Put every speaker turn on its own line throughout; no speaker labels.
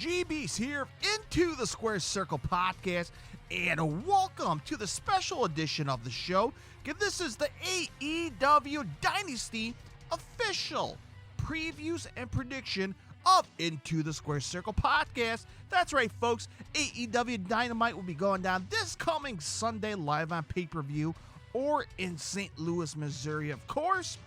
GB's here, Into the Square Circle podcast, and welcome to the special edition of the show. This is the AEW Dynasty official previews and prediction of Into the Square Circle podcast. That's right, folks. AEW Dynamite will be going down this coming Sunday live on pay-per-view or in St. Louis, Missouri, of course.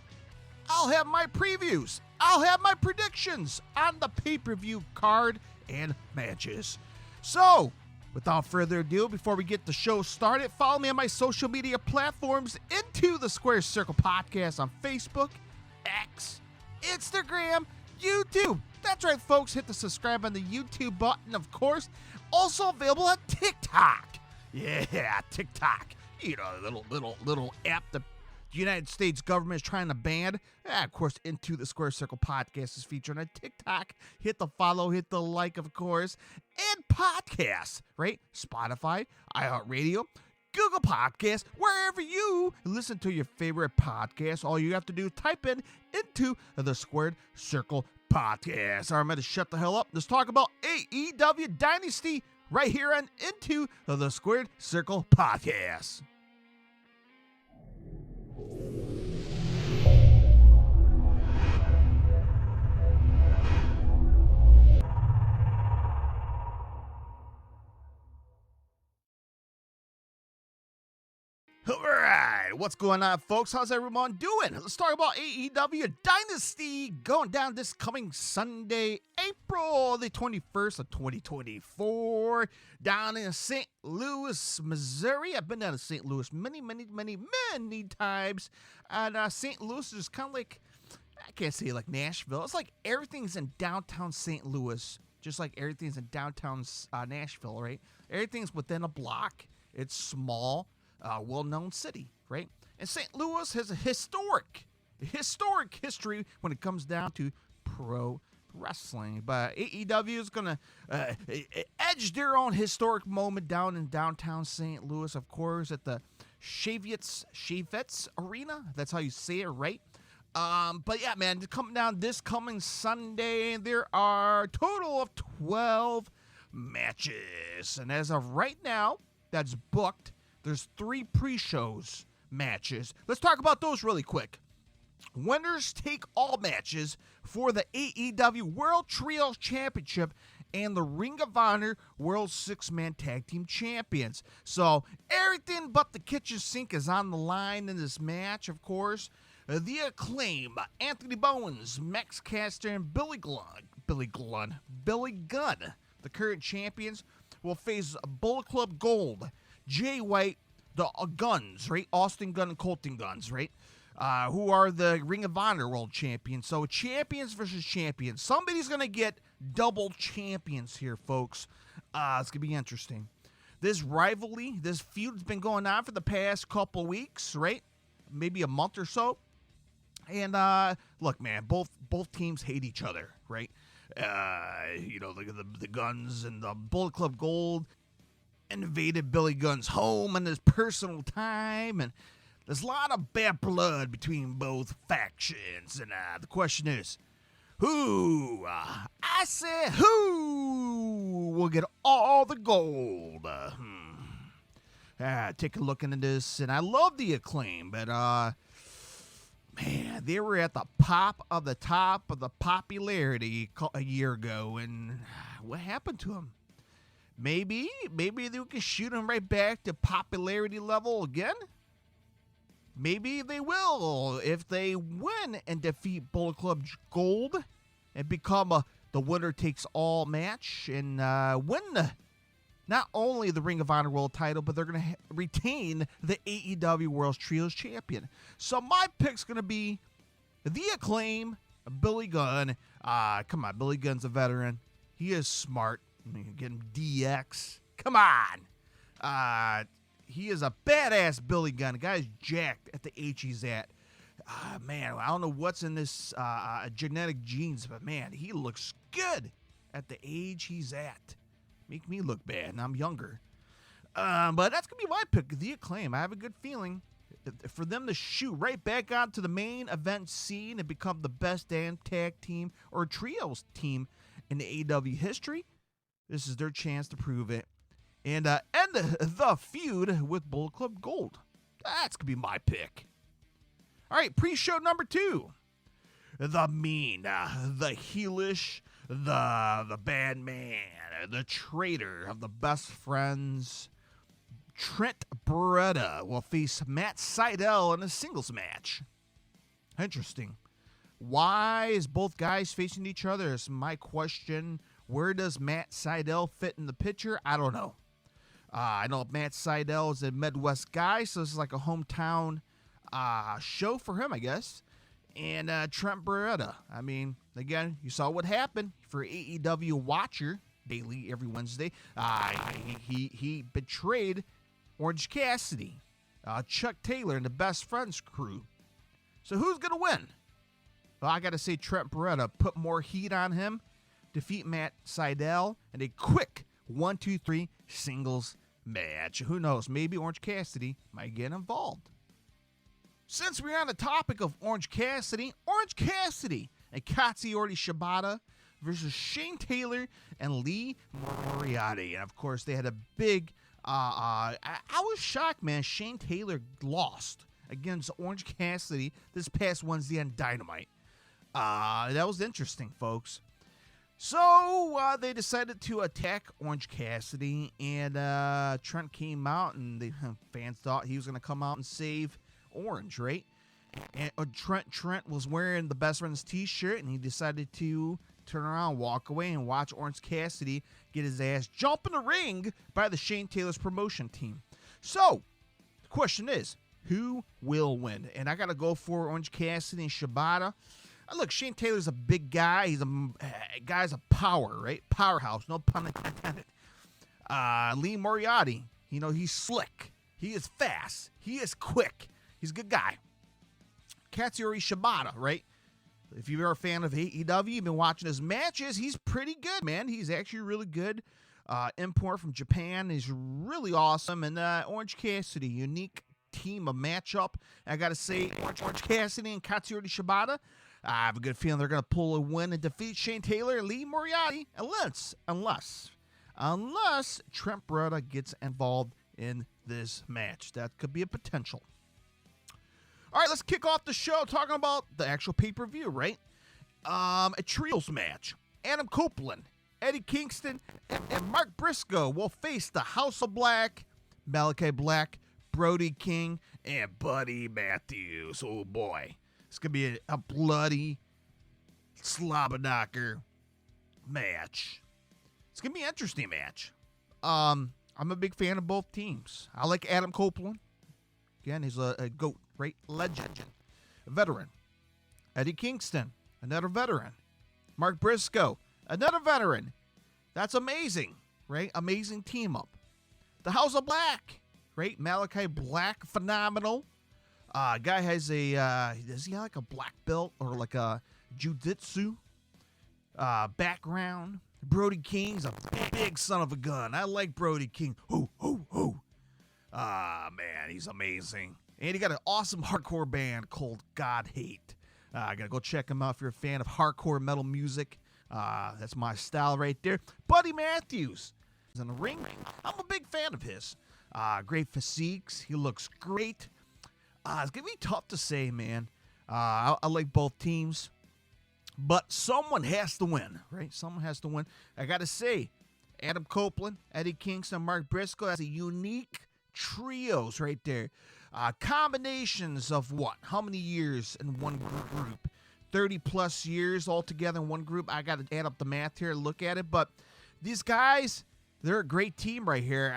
I'll have my previews. I'll have my predictions on the pay-per-view card and matches. So, without further ado, before we get the show started, follow me on my social media platforms, Into the Square Circle podcast on Facebook, X, Instagram, YouTube. That's right, folks. Hit the subscribe on the YouTube button, of course. Also available on TikTok. Yeah, TikTok. You know, little app that the United States government is trying to ban. Of course, Into the Square Circle podcast is featured on TikTok. Hit the follow, hit the like, of course. And podcasts, right? Spotify, iHeartRadio, Google Podcasts, wherever you listen to your favorite podcast. All you have to do is type in Into the Squared Circle podcast. All right, I'm going to shut the hell up. Let's talk about AEW Dynasty right here on Into the Squared Circle podcast. All right, what's going on, folks? How's everyone doing? Let's talk about AEW Dynasty going down this coming Sunday, April the 21st of 2024, down in St. Louis, Missouri. I've been down to St. Louis many times, and St. Louis is kind of like, I can't say like Nashville. It's like everything's in downtown St. Louis, just like everything's in downtown Nashville, right? Everything's within a block. It's small. Well-known city, right? And St. Louis has a historic history when it comes down to pro wrestling. But AEW is going to edge their own historic moment down in downtown St. Louis, of course, at the Chavetz Arena. That's how you say it, right? But yeah, man, coming down this coming Sunday, there are a total of 12 matches. And as of right now, that's booked. There's 3 pre-shows matches. Let's talk about those really quick. Winners take all matches for the AEW World Trios Championship and the Ring of Honor World 6-Man Tag Team Champions. So everything but the kitchen sink is on the line in this match, of course. The Acclaim, Anthony Bowens, Max Caster, and Billy Gunn, the current champions, will face Bullet Club Gold, Jay White, the Guns, right? Austin Gunn and Colton Guns, right? Who are the Ring of Honor World Champions. So champions versus champions. Somebody's going to get double champions here, folks. It's going to be interesting. This rivalry, this feud's been going on for the past couple weeks, right? Maybe a month or so. And look, man, both teams hate each other, right? You know, the Guns and the Bullet Club Gold invaded Billy Gunn's home in his personal time, and there's a lot of bad blood between both factions. And the question is, who? I said, who will get all the gold? Take a look into this, and I love the Acclaim, but man, they were at the top of the popularity a year ago, and what happened to them? Maybe they can shoot him right back to popularity level again. Maybe they will if they win and defeat Bullet Club Gold and become the winner takes all match and win not only the Ring of Honor World title, but they're going to retain the AEW World Trios Champion. So my pick's going to be the Acclaim, Billy Gunn. Come on, Billy Gunn's a veteran. He is smart. Get him DX. Come on. He is a badass Billy Gunn. The guy's jacked at the age he's at. Man, I don't know what's in this genetic genes, but man, he looks good at the age he's at. Make me look bad, and I'm younger. But that's going to be my pick, the Acclaim. I have a good feeling for them to shoot right back onto the main event scene and become the best damn tag team or trios team in the AEW history. This is their chance to prove it and end the feud with Bullet Club Gold. That's going to be my pick. All right, pre-show number 2. The mean, the heelish, the bad man, the traitor of the best friends, Trent Beretta will face Matt Sydal in a singles match. Interesting. Why is both guys facing each other is my question. Where does Matt Sydal fit in the picture? I don't know. I know Matt Sydal is a Midwest guy, so this is like a hometown show for him, I guess. And Trent Beretta, I mean, again, you saw what happened for AEW Watcher daily every Wednesday. He betrayed Orange Cassidy, Chuck Taylor, and the Best Friends crew. So who's going to win? Well, I got to say Trent Beretta put more heat on him, defeat Matt Sydal, and a quick 1-2-3 singles match. Who knows? Maybe Orange Cassidy might get involved. Since we're on the topic of Orange Cassidy and Katsuyori Shibata versus Shane Taylor and Lee Moriarty. And, of course, they had a big... I was shocked, man. Shane Taylor lost against Orange Cassidy this past Wednesday on Dynamite. That was interesting, folks. So they decided to attack Orange Cassidy, and Trent came out, and the fans thought he was going to come out and save Orange, right? And Trent was wearing the Best Friends t-shirt, and he decided to turn around, walk away, and watch Orange Cassidy get his ass jump in the ring by the Shane Taylor's promotion team. So, the question is, who will win? And I got to go for Orange Cassidy and Shibata. Look, Shane Taylor's a big guy. He's a guy's a power, right? Powerhouse, no pun intended. Lee Moriarty, he's slick. He is fast. He is quick. He's a good guy. Katsuyori Shibata, right? If you're a fan of AEW, you've been watching his matches, he's pretty good, man. He's actually really good. Import from Japan. He's really awesome. And Orange Cassidy, unique team of matchup. I got to say, Orange Cassidy and Katsuyori Shibata, I have a good feeling they're going to pull a win and defeat Shane Taylor and Lee Moriarty, unless Trent Beretta gets involved in this match. That could be a potential. All right, let's kick off the show talking about the actual pay-per-view, right? A trios match. Adam Copeland, Eddie Kingston, and Mark Briscoe will face the House of Black, Malachi Black, Brody King, and Buddy Matthews. Oh, boy. It's going to be a bloody slobber knocker match. It's going to be an interesting match. I'm a big fan of both teams. I like Adam Copeland. Again, he's a GOAT, right? Legend. A veteran. Eddie Kingston, another veteran. Mark Briscoe, another veteran. That's amazing, right? Amazing team up. The House of Black, right? Malachi Black, phenomenal. Guy has does he have like a black belt or like a jiu-jitsu background? Brody King's a big son of a gun. I like Brody King. Hoo. Man, he's amazing. And he got an awesome hardcore band called God Hate. I gotta go check him out if you're a fan of hardcore metal music. That's my style right there. Buddy Matthews is in the ring. I'm a big fan of his. Great physiques. He looks great. It's going to be tough to say, man. I like both teams. But someone has to win, right? Someone has to win. I got to say, Adam Copeland, Eddie Kingston, Mark Briscoe has a unique trios right there. Combinations of what? How many years in one group? 30-plus years all together in one group. I got to add up the math here and look at it. But these guys... they're a great team right here.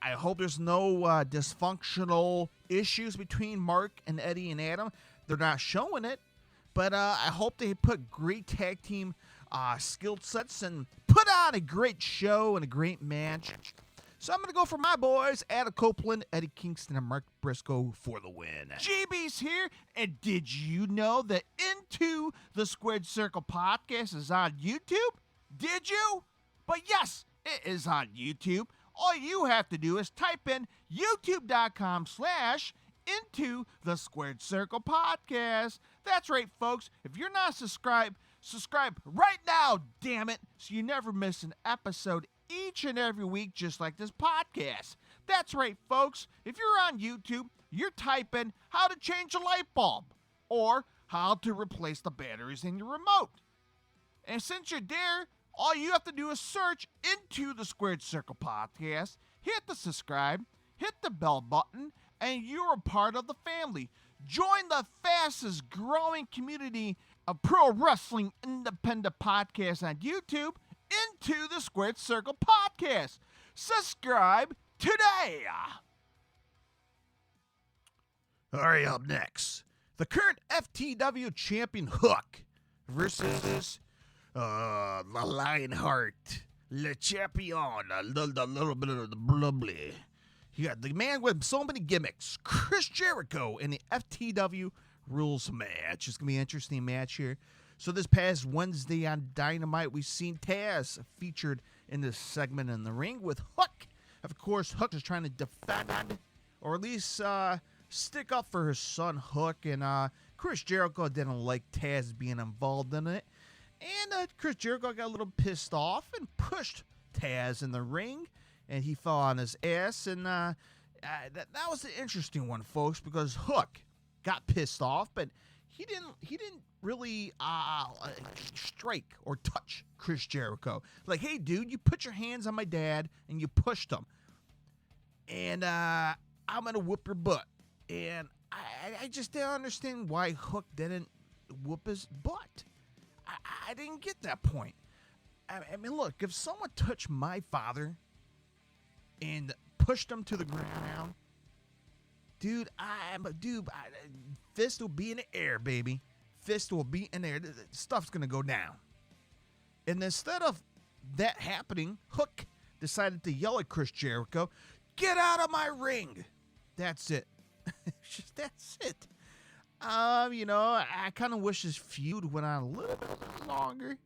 I hope there's no dysfunctional issues between Mark and Eddie and Adam. They're not showing it, but I hope they put great tag team skill sets and put on a great show and a great match. So I'm going to go for my boys, Adam Copeland, Eddie Kingston, and Mark Briscoe for the win. JB's here, and did you know that Into the Squared Circle podcast is on YouTube? Did you? But yes, it is on YouTube. All you have to do is type in youtube.com/Into the Squared Circle podcast. That's right, folks. If you're not subscribed, subscribe right now, damn it, so you never miss an episode each and every week, just like this podcast. That's right, folks. If you're on YouTube, you're typing how to change a light bulb or how to replace the batteries in your remote. And since you're there, all you have to do is search into the Squared Circle Podcast, hit the subscribe, hit the bell button, and you're a part of the family. Join the fastest growing community of pro wrestling independent podcasts on YouTube into the Squared Circle Podcast. Subscribe today. All right, up next, the current FTW champion Hook versus the Lionheart, Le Champion, the little bit of the blubbly. You got the man with so many gimmicks, Chris Jericho, in the FTW rules match. It's going to be an interesting match here. So this past Wednesday on Dynamite, we've seen Taz featured in this segment in the ring with Hook. Of course, Hook is trying to defend, or at least stick up for his son Hook. And Chris Jericho didn't like Taz being involved in it. And Chris Jericho got a little pissed off and pushed Taz in the ring. And he fell on his ass. And that was an interesting one, folks, because Hook got pissed off, but he didn't really strike or touch Chris Jericho. Like, hey, dude, you put your hands on my dad and you pushed him, and I'm gonna whoop your butt. And I just didn't understand why Hook didn't whoop his butt. I didn't get that point. I mean, look, if someone touched my father and pushed him to the ground, dude, fist will be in the air, baby. Fist will be in there. Stuff's going to go down. And instead of that happening, Hook decided to yell at Chris Jericho, "Get out of my ring." That's it. That's it. I kind of wish this feud went on a little bit longer.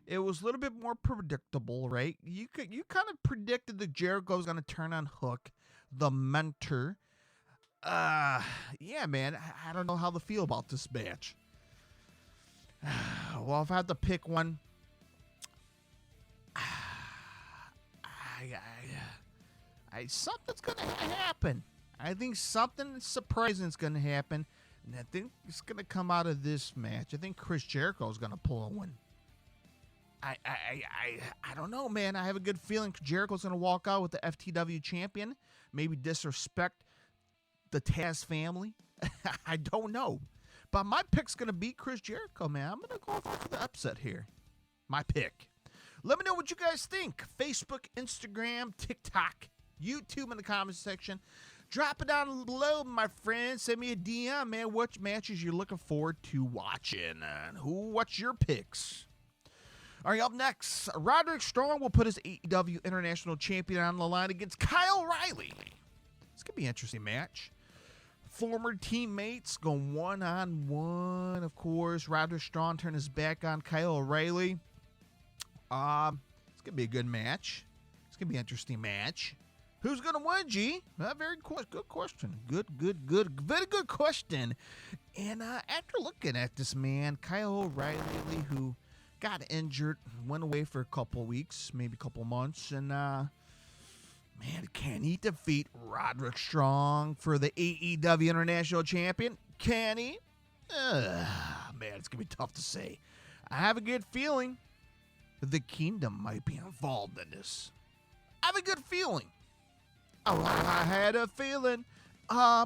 It was a little bit more predictable, right? You kind of predicted that Jericho was going to turn on Hook, the mentor. Yeah, man, I don't know how to feel about this match. Well, if I have to pick one, something's going to happen. I think something surprising is going to happen, and I think it's going to come out of this match. I think Chris Jericho is going to pull a win. I don't know, man. I have a good feeling Jericho's going to walk out with the FTW champion, maybe disrespect the Taz family. I don't know. But my pick's going to be Chris Jericho, man. I'm going to go for the upset here. My pick. Let me know what you guys think. Facebook, Instagram, TikTok, YouTube in the comments section. Drop it down below, my friends. Send me a DM, man. What matches you're looking forward to watching? And what's your picks? All right, up next, Roderick Strong will put his AEW International Champion on the line against Kyle O'Reilly. It's going to be an interesting match. Former teammates go one-on-one, of course. Roderick Strong turned his back on Kyle O'Reilly. It's going to be a good match. It's going to be an interesting match. Who's going to win, G? Very good question. Very good question. And after looking at this man, Kyle O'Reilly, who got injured, went away for a couple weeks, maybe a couple months, and man, can he defeat Roderick Strong for the AEW International Champion? Can he? Man, it's gonna be tough to say. I have a good feeling the Kingdom might be involved in this. I have a good feeling. Oh, I had a feeling. I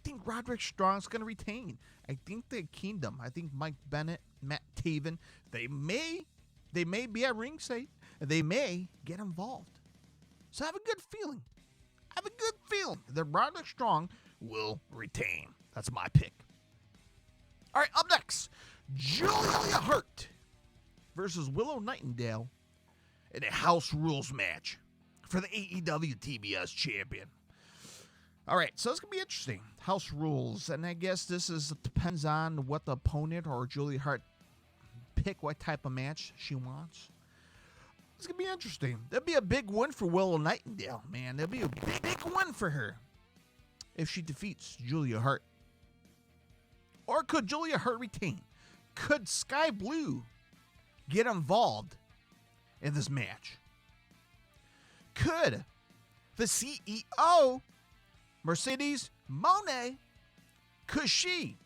think Roderick Strong's gonna retain. I think the Kingdom. I think Mike Bennett, Matt Taven, they may be at ringside. They may get involved. So I have a good feeling. That Roderick Strong will retain. That's my pick. All right, up next, Julia Hart versus Willow Nightingale in a House Rules match for the AEW TBS champion. All right, so it's going to be interesting. House Rules, and I guess depends on what the opponent or Julia Hart pick, what type of match she wants. It's going to be interesting. That'd be a big win for Willow Nightingale, man. That'd be a big win for her if she defeats Julia Hart. Or could Julia Hart retain? Could Sky Blue get involved in this match? could the CEO, Mercedes Moné, could she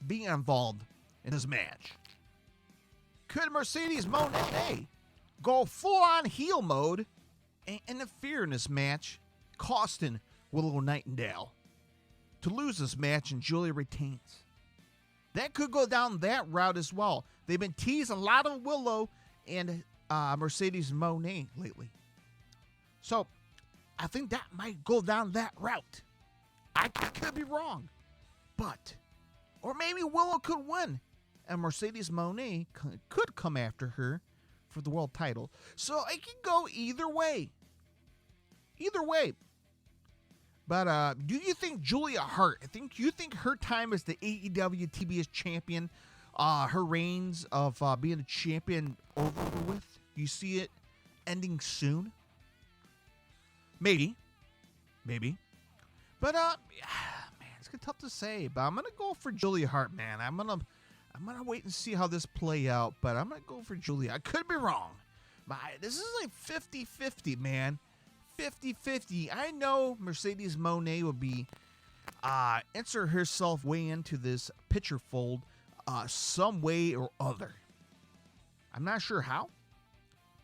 be involved in this match? Could Mercedes Moné go full-on heel mode and interfere in this match, costing Willow Nightingale to lose this match and Julia retains? That could go down that route as well. They've been teasing a lot of Willow and Mercedes Moné lately. So I think that might go down that route. I could be wrong. Or maybe Willow could win and Mercedes Moné could come after her for the world title. So it can go either way. Either way. But do you think Julia Hart, you think her time as the AEW TBS champion, her reigns of being a champion over with? You see it ending soon? Maybe. But man, it's tough to say. But I'm gonna go for Julia Hart, man. I'm gonna wait and see how this play out. But I'm gonna go for Julia. I could be wrong. But this is like 50-50, man. 50-50. I know Mercedes Moné will be insert herself way into this picture fold some way or other. I'm not sure how,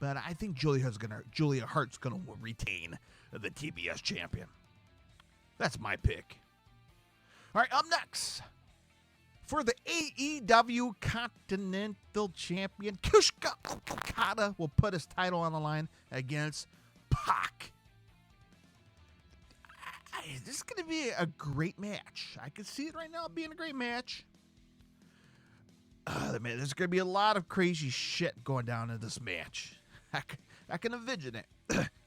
but I think Julia Hart's gonna retain the TBS champion. That's my pick. All right, up next for the AEW Continental Champion, Kushka Okada will put his title on the line against Pac. This is going to be a great match. I can see it right now being a great match. Man, there's going to be a lot of crazy shit going down in this match. I can envision it.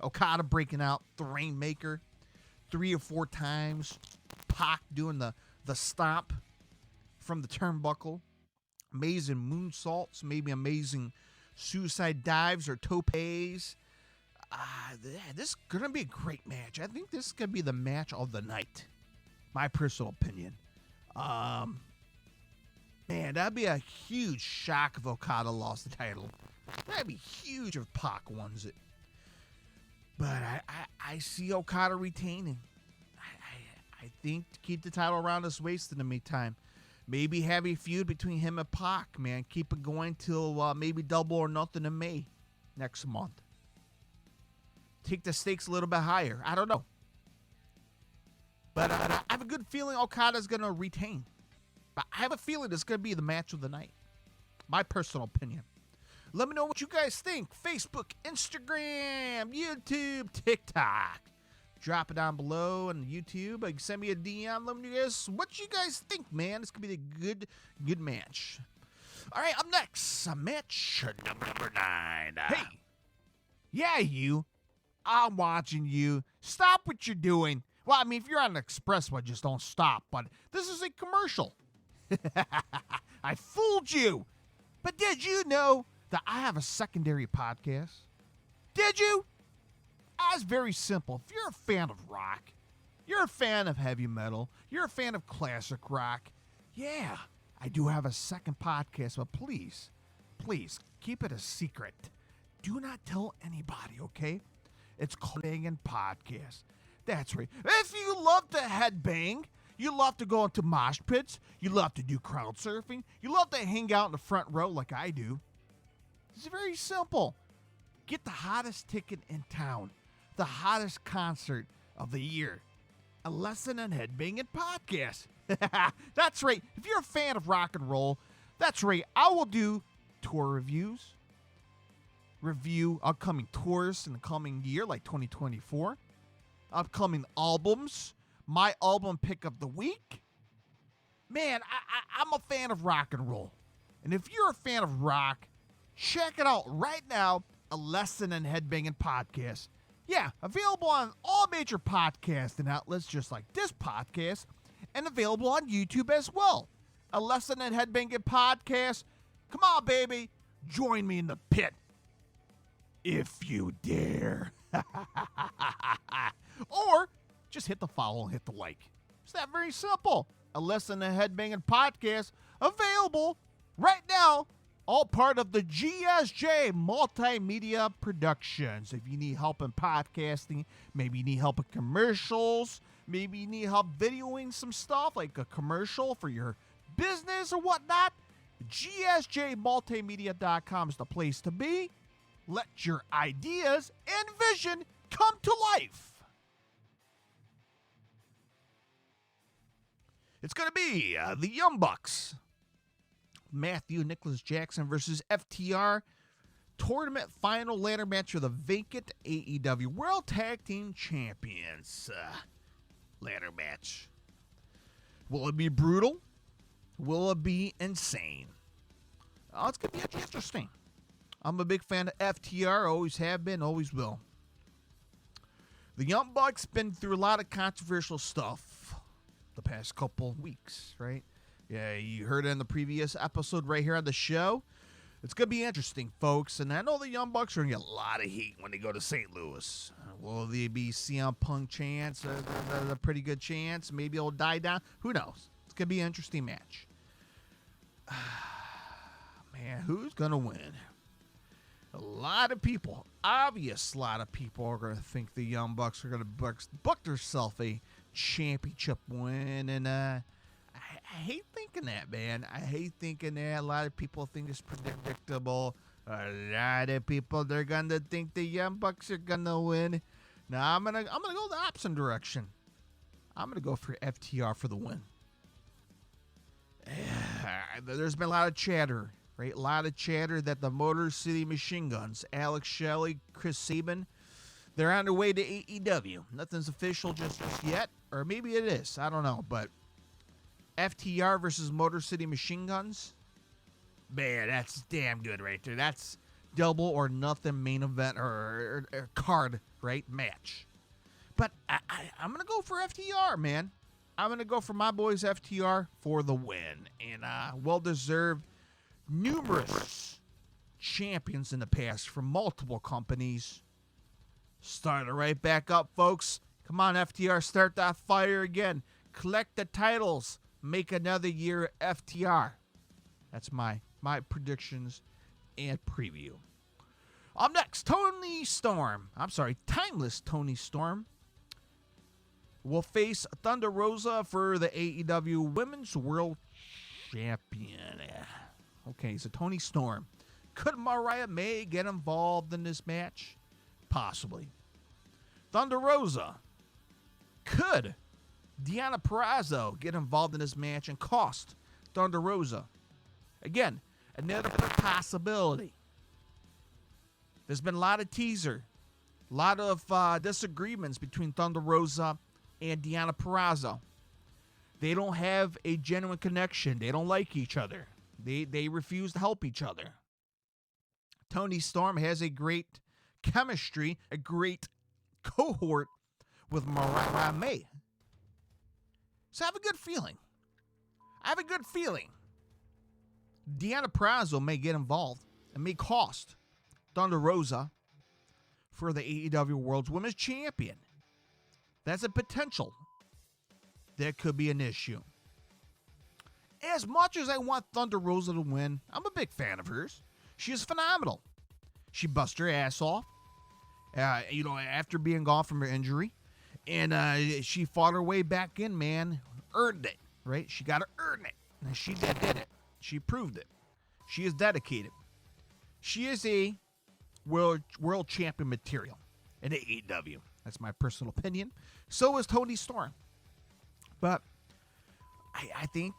Okada breaking out the Rainmaker 3 or 4 times. Pac doing the stomp from the turnbuckle. Amazing moonsaults, maybe amazing suicide dives or topes. This is going to be a great match. I think this is going to be the match of the night. My personal opinion. Man, that'd be a huge shock if Okada lost the title. That'd be huge if Pac wins it. But I see Okada retaining. I think to keep the title around his waist in the meantime. Maybe have a feud between him and Pac, man. Keep it going till maybe Double or Nothing in May next month. Take the stakes a little bit higher. I don't know. But I have a good feeling Okada's going to retain. But I have a feeling it's going to be the match of the night. My personal opinion. Let me know what you guys think. Facebook, Instagram, YouTube, TikTok. Drop it down below on YouTube. You can send me a DM. Let me know what you guys think, man. This could be a good match. All right, up next, match number 9. Hey. Yeah, you. I'm watching you. Stop what you're doing. Well, I mean, if you're on an expressway, just don't stop. But this is a commercial. I fooled you. But did you know that I have a secondary podcast? Did you? It's very simple. If you're a fan of rock, you're a fan of heavy metal, you're a fan of classic rock, yeah, I do have a second podcast, but please, keep it a secret. Do not tell anybody, okay? It's called Bangin' Podcast. That's right. If you love to headbang, you love to go into mosh pits, you love to do crowd surfing, you love to hang out in the front row like I do, it's very simple. Get the hottest ticket in town, the hottest concert of the year, a lesson in headbanging podcast. That's right. If you're a fan of rock and roll, that's right. I will do tour reviews, review upcoming tours in the coming year, like 2024, upcoming albums, my album pick of the week. Man, I'm a fan of rock and roll. And if you're a fan of rock, check it out right now, a lesson in headbanging podcast. Yeah, available on all major podcasting outlets just like this podcast, and available on YouTube as well. A lesson in headbanging podcast. Come on, baby. Join me in the pit. If you dare. Or just hit the follow and hit the like. It's that very simple. A lesson in headbanging podcast available right now all part of the GSJ Multimedia Productions. If you need help in podcasting, maybe you need help in commercials, maybe you need help videoing some stuff like a commercial for your business or whatnot, GSJMultimedia.com is the place to be. Let your ideas and vision come to life. It's going to be the Young Bucks, Matthew Nicholas Jackson versus FTR, tournament final ladder match for the vacant AEW World Tag Team Champions ladder match. Will it be brutal? Will it be insane? Oh, it's going to be interesting. I'm a big fan of FTR, always have been, always will. The Young Bucks been through a lot of controversial stuff the past couple weeks, right? Yeah, you heard it in the previous episode right here on the show. It's going to be interesting, folks. And I know the Young Bucks are going to get a lot of heat when they go to St. Louis. Will they be CM Punk chance? A pretty good chance. Maybe it'll die down. Who knows? It's going to be an interesting match. Man, who's going to win? A lot of people, obvious lot of people are going to think the Young Bucks are going to book themselves a championship win. And I hate thinking that, man. I hate thinking that. A lot of people think it's predictable. A lot of people, they're going to think the Young Bucks are going to win. Now, I'm gonna go the opposite direction. I'm going to go for FTR for the win. There's been a lot of chatter, right? A lot of chatter that the Motor City Machine Guns, Alex Shelley, Chris Sabin, they're on their way to AEW. Nothing's official just yet, or maybe it is. I don't know, but FTR versus Motor City Machine Guns, man, that's damn good right there. That's double or nothing main event or card, right, match. But I'm going to go for FTR, man. I'm going to go for my boys FTR for the win. And well-deserved, numerous champions in the past from multiple companies. Start it right back up, folks. Come on, FTR, start that fire again. Collect the titles. Make another year FTR. That's my predictions and preview. Up next, Timeless Tony Storm will face Thunder Rosa for the AEW Women's World Champion. Okay, so Tony Storm. Could Mariah May get involved in this match? Possibly. Thunder Rosa. Could Deonna Purrazzo get involved in this match and cost Thunder Rosa? Again, another possibility. There's been a lot of teaser, a lot of disagreements between Thunder Rosa and Deonna Purrazzo. They don't have a genuine connection. They don't like each other. They refuse to help each other. Tony Storm has a great chemistry, a great cohort with Mariah May. So I have a good feeling. Deonna Purrazzo may get involved and may cost Thunder Rosa for the AEW World's Women's Champion. That's a potential. That could be an issue. As much as I want Thunder Rosa to win, I'm a big fan of hers. She is phenomenal. She bust her ass off, after being gone from her injury. And she fought her way back in, man. Earned it, right? She got to earn it. And she did it. She proved it. She is dedicated. She is a world champion material in AEW. That's my personal opinion. So is Tony Storm. But I think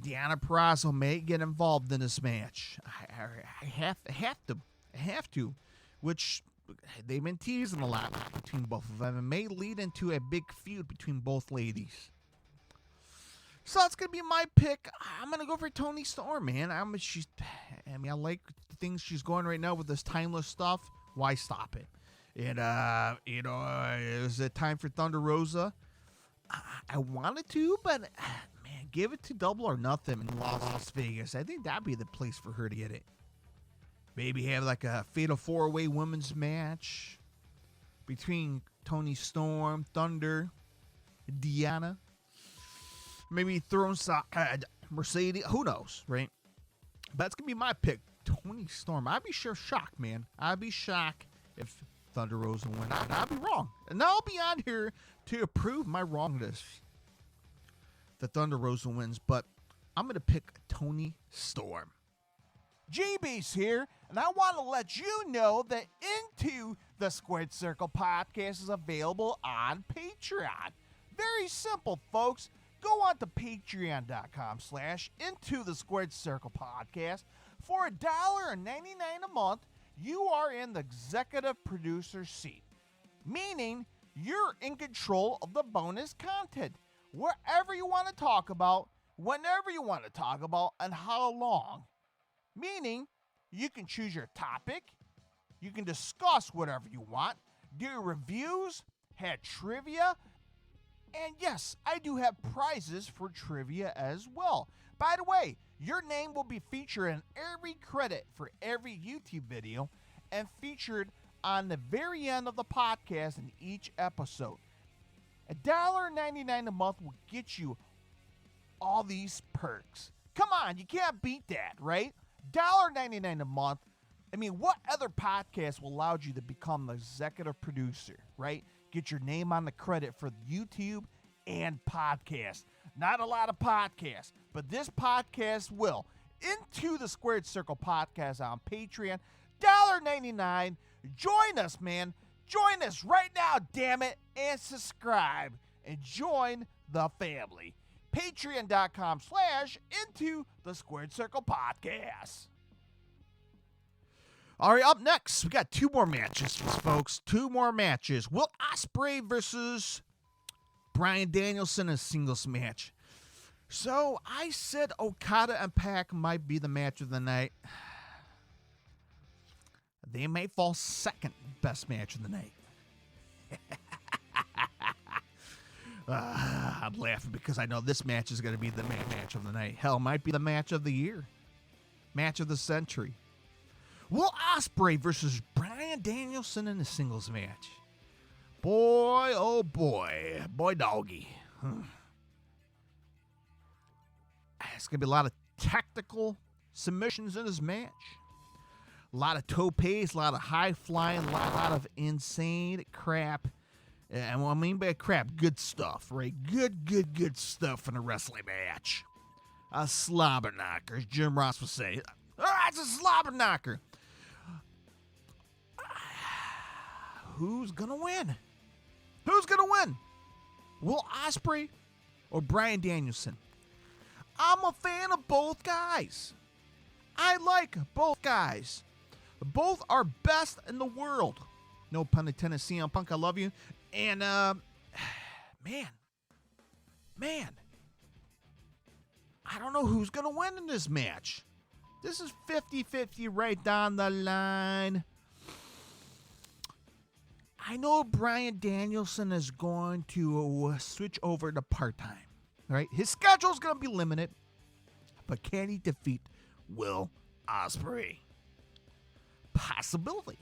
Deonna Purrazzo may get involved in this match. I have to, which they've been teasing a lot between both of them. It may lead into a big feud between both ladies. So that's going to be my pick. I'm going to go for Tony Storm, man. I like the things she's going right now with this timeless stuff. Why stop it? And, is it time for Thunder Rosa? I wanted to, but, man, give it to Double or Nothing in Las Vegas. I think that'd be the place for her to get it. Maybe have like a fatal four-way women's match between Tony Storm, Thunder, Deonna. Maybe throw Mercedes. Who knows, right? But that's going to be my pick. Tony Storm. I'd be shocked, man. I'd be shocked if Thunder Rosa win. I'd be wrong. And I'll be on here to prove my wrongness. The Thunder Rosa wins, but I'm going to pick Tony Storm.
GB's here, and I want to let you know that Into the Squared Circle podcast is available on Patreon. Very simple, folks. Go on to patreon.com/Into the Squared Circle podcast. For $1.99 a month, you are in the executive producer seat, meaning you're in control of the bonus content. Wherever you want to talk about, whenever you want to talk about, and how long. Meaning, you can choose your topic, you can discuss whatever you want, do reviews, have trivia, and yes, I do have prizes for trivia as well. By the way, your name will be featured in every credit for every YouTube video and featured on the very end of the podcast in each episode. $1.99 a month will get you all these perks. Come on, you can't beat that, right? $1.99 a month. I mean, what other podcast will allow you to become the executive producer, right? Get your name on the credit for YouTube and podcast. Not a lot of podcasts, but this podcast will. Into the Squared Circle podcast on Patreon. $1.99. Join us, man. Join us right now, damn it, and subscribe and join the family. Patreon.com/Into the Squared Circle podcast.
All right, up next, we got two more matches, folks. Two more matches. Will Ospreay versus Bryan Danielson in a singles match. So I said Okada and Pac might be the match of the night. They may fall second best match of the night. I'm laughing because I know this match is going to be the match of the night. Hell, might be the match of the year. Match of the century. Will Ospreay versus Bryan Danielson in a singles match. Boy, oh boy. Boy doggy. It's going to be a lot of tactical submissions in this match. A lot of topes, a lot of high flying, a lot of insane crap. And what I mean by crap, good stuff, right? Good stuff in a wrestling match. A slobber knocker, as Jim Ross would say. It's a slobber knocker. Who's going to win? Who's going to win? Will Ospreay or Bryan Danielson? I'm a fan of both guys. I like both guys. Both are best in the world. No pun intended, CM Punk, I love you. And, man, I don't know who's going to win in this match. This is 50-50 right down the line. I know Bryan Danielson is going to switch over to part-time, right? His schedule is going to be limited, but can he defeat Will Ospreay? Possibility.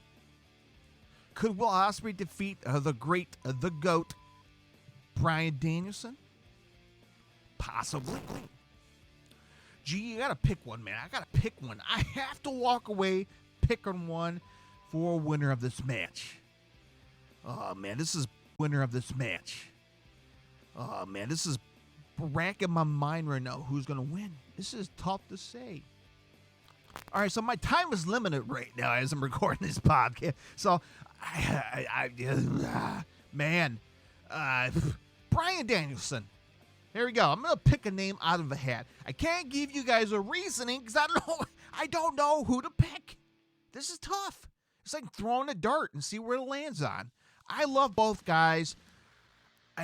Could Will Ospreay defeat the GOAT, Bryan Danielson? Possibly. Gee, you got to pick one, man. I got to pick one. I have to walk away picking one for a winner of this match. Oh, man, this is winner of this match. Oh, man, this is racking my mind right now. Who's going to win? This is tough to say. All right, so my time is limited right now as I'm recording this podcast. So, Bryan Danielson. Here we go. I'm going to pick a name out of a hat. I can't give you guys a reasoning because I don't know who to pick. This is tough. It's like throwing a dart and see where it lands on. I love both guys.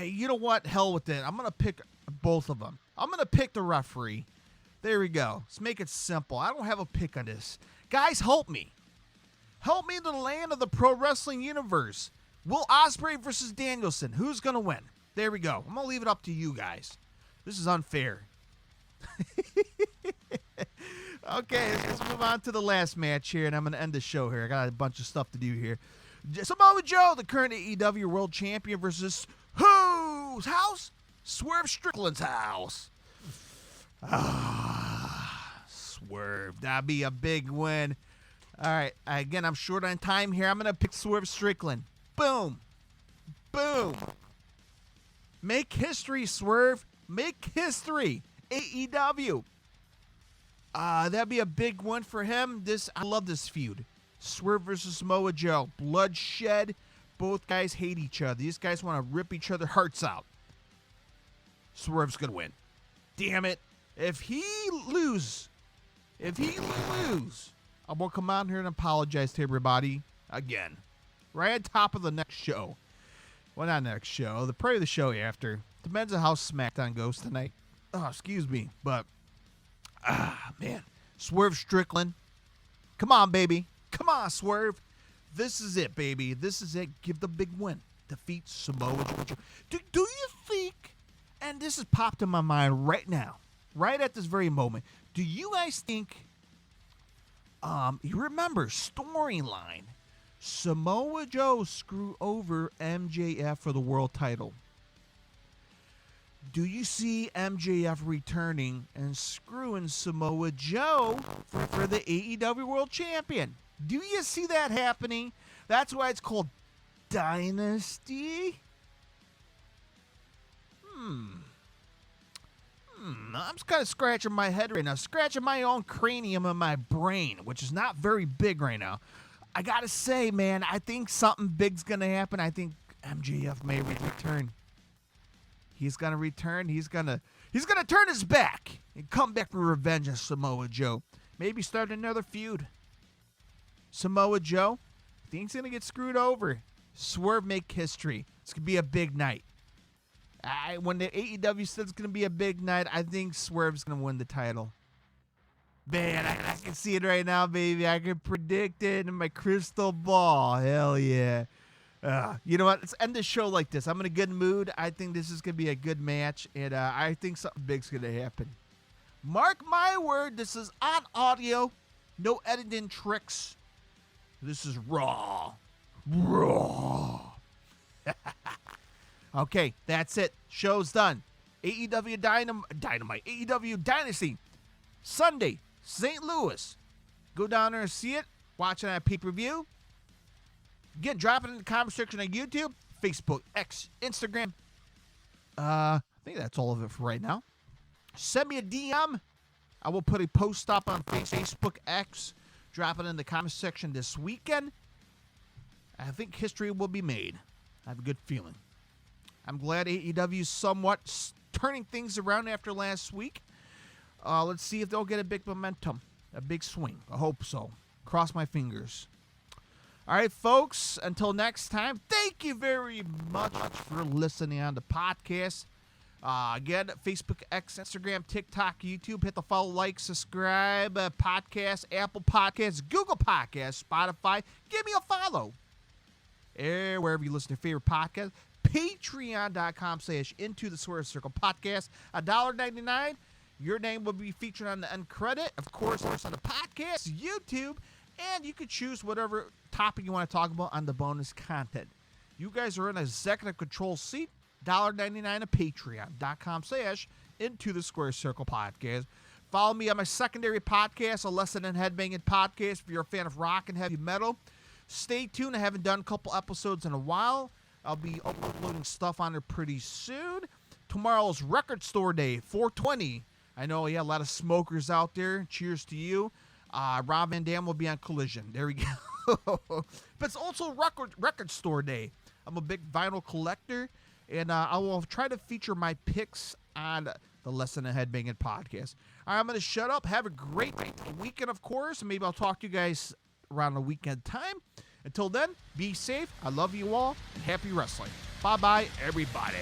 You know what? Hell with it. I'm going to pick both of them. I'm going to pick the referee. There we go. Let's make it simple. I don't have a pick on this. Guys, help me. Help me in the land of the pro wrestling universe. Will Ospreay versus Danielson. Who's going to win? There we go. I'm going to leave it up to you guys. This is unfair. Okay, let's move on to the last match here, and I'm going to end the show here. I got a bunch of stuff to do here. Samoa Joe, the current AEW World Champion, versus whose house? Swerve Strickland's house. Swerve. That'd be a big win. All right. Again, I'm short on time here. I'm going to pick Swerve Strickland. Boom. Boom. Make history, Swerve. Make history. AEW. That'd be a big one for him. I love this feud. Swerve versus Samoa Joe. Bloodshed. Both guys hate each other. These guys want to rip each other's hearts out. Swerve's going to win. Damn it. If he lose, I'm going to come out here and apologize to everybody again. Right on top of the next show. Well, not next show. Probably the show after. Depends on how SmackDown goes tonight. Oh, excuse me. But, man. Swerve Strickland. Come on, baby. Come on, Swerve. This is it, baby. This is it. Give the big win. Defeat Samoa Joe. Do you think, and this has popped in my mind right now, right at this very moment, do you guys think, you remember storyline, Samoa Joe screw over MJF for the world title? Do you see MJF returning and screwing Samoa Joe for the AEW World Champion? Do you see that happening? That's why it's called Dynasty. I'm just kind of scratching my head right now, scratching my own cranium in my brain, which is not very big right now. I gotta say, man, I think something big's gonna happen. I think MJF may return. He's gonna return. He's gonna turn his back and come back for revenge on Samoa Joe. Maybe start another feud. Samoa Joe, I think he's gonna get screwed over. Swerve make history. It's gonna be a big night. When the AEW said it's gonna be a big night, I think Swerve's gonna win the title. Man, I can see it right now, baby. I can predict it in my crystal ball. Hell yeah. You know what? Let's end the show like this. I'm in a good mood. I think this is going to be a good match, and I think something big's going to happen. Mark my word, this is on audio. No editing tricks. This is raw. Raw. Okay, that's it. Show's done. AEW Dynamite. AEW Dynasty. Sunday, St. Louis. Go down there and see it. Watch it on pay-per-view. Again, drop it in the comment section on YouTube, Facebook, X, Instagram. I think that's all of it for right now. Send me a DM. I will put a post up on Facebook, X. Drop it in the comment section this weekend. I think history will be made. I have a good feeling. I'm glad AEW is somewhat turning things around after last week. Let's see if they'll get a big momentum, a big swing. I hope so. Cross my fingers. All right, folks, until next time, thank you very much for listening on the podcast. Again, Facebook, X, Instagram, TikTok, YouTube. Hit the follow, like, subscribe, podcast, Apple Podcasts, Google Podcasts, Spotify. Give me a follow. Wherever you listen to your favorite podcast. Patreon.com/Into the Swerve Circle Podcast. $1.99. Your name will be featured on the end credit. Of course, on the podcast, YouTube. And you can choose whatever topic you want to talk about on the bonus content. You guys are in an executive control seat. $1.99 at patreon.com/Into the Square Circle Podcast. Follow me on my secondary podcast, A Lesson in Headbanging Podcast, if you're a fan of rock and heavy metal. Stay tuned. I haven't done a couple episodes in a while. I'll be uploading stuff on there pretty soon. Tomorrow's Record Store Day, 420. I know, a lot of smokers out there. Cheers to you. Rob Van Dam will be on Collision. There we go. But it's also record Store Day. I'm a big vinyl collector, and I will try to feature my picks on the Lesson in Headbanging Podcast. All right, I'm going to shut up. Have a great weekend, of course, and maybe I'll talk to you guys around the weekend time. Until then, be safe. I love you all. Happy wrestling. Bye-bye, everybody.